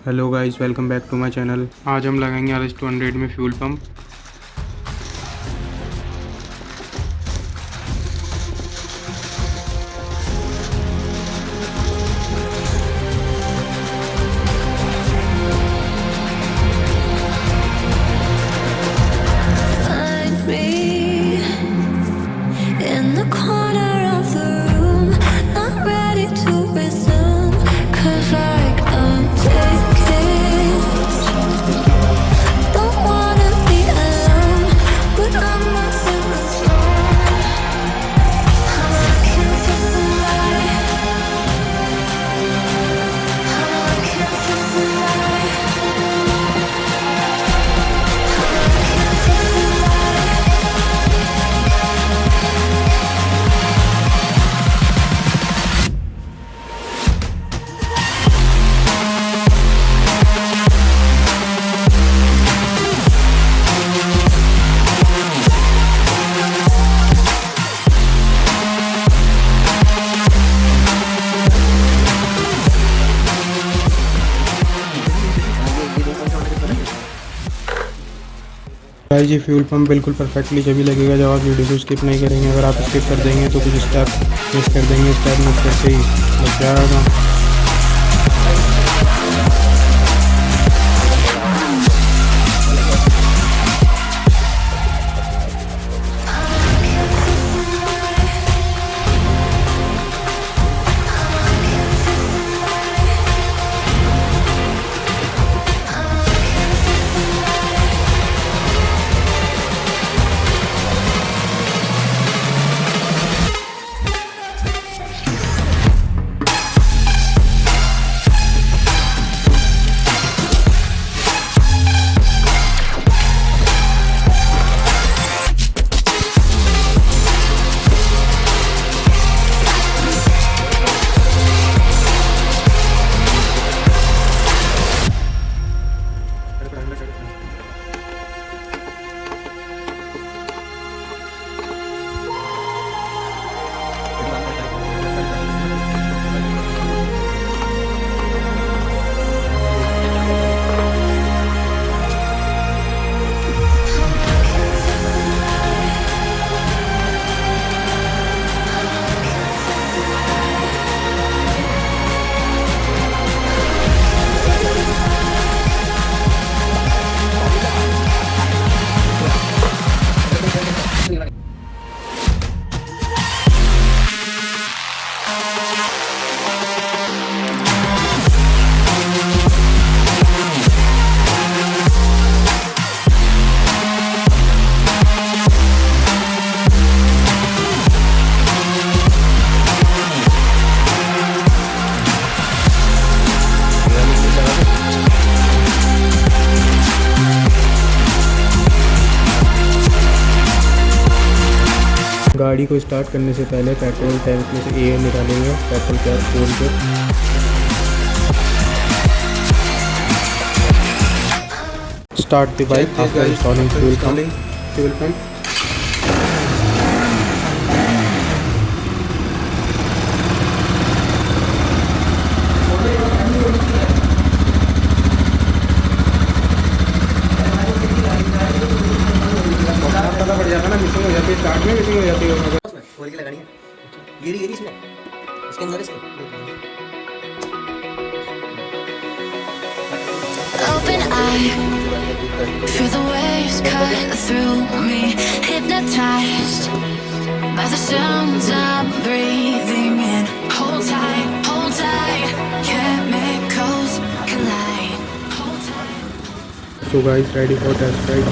Hello guys, welcome back to my channel. आज हम लगाएंगे RS 200 में fuel pump. Find me in the corner of the room, not ready to resume, 'cause like I'm tickets. Don't wanna be alone, but I'm not in the zone. I'm looking for somebody. I'm looking for somebody. Guys, ये fuel pump बिल्कुल perfectly जभी लगेगा जब आप video को skip नहीं करेंगे। अगर आप स्किप कर देंगे तो कुछ स्टेप मिस कर देंगे। स्टेप मिस करते ही लग जाएगा। गाड़ी को स्टार्ट करने से पहले पेट्रोल टैंक में से एयर निकालेंगे। पेट्रोल कैप खोल के start the bike after installing fuel pump. पड़ जाता ना, मिसिंग हो जाती है, स्टार्ट में मिसिंग हो जाती है। खोल के लगानी है। ये इसमें इसके अंदर इसके Open eye, feel the waves cut through me, hypnotized by the sounds I'm breathing in. Hold tight, chemicals collide. Hold tight. So guys, ready for test ride.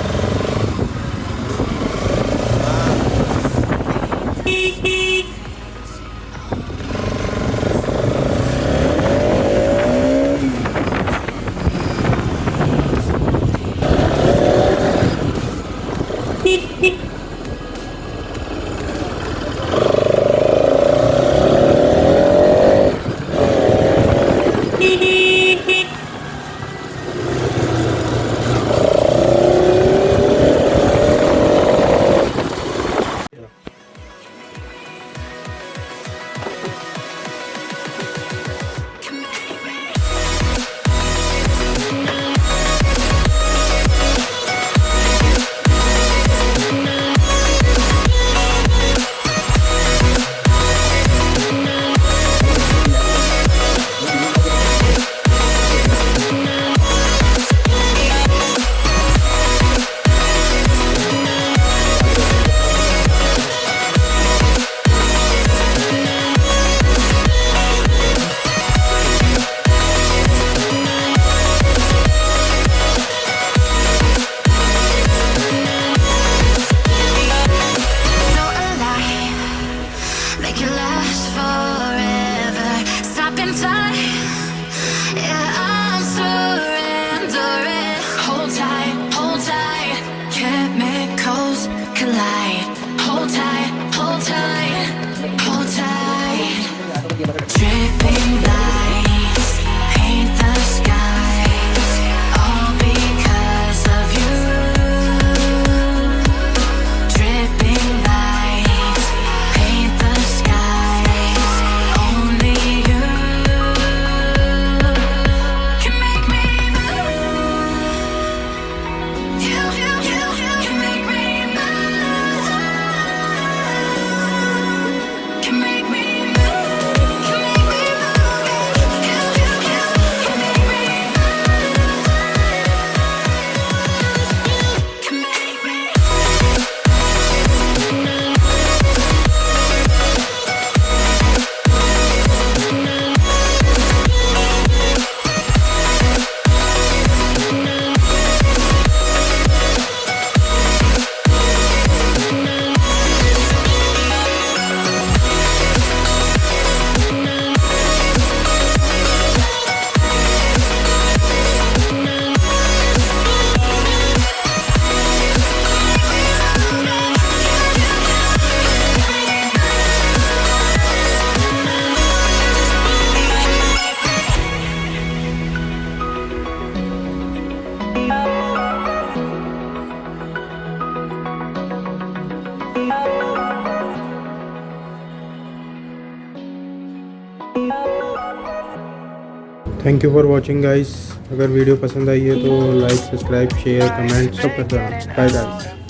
Thank you for watching guys. अगर video पसंद आई है तो like, subscribe, share, comment सब कर देना। Bye guys.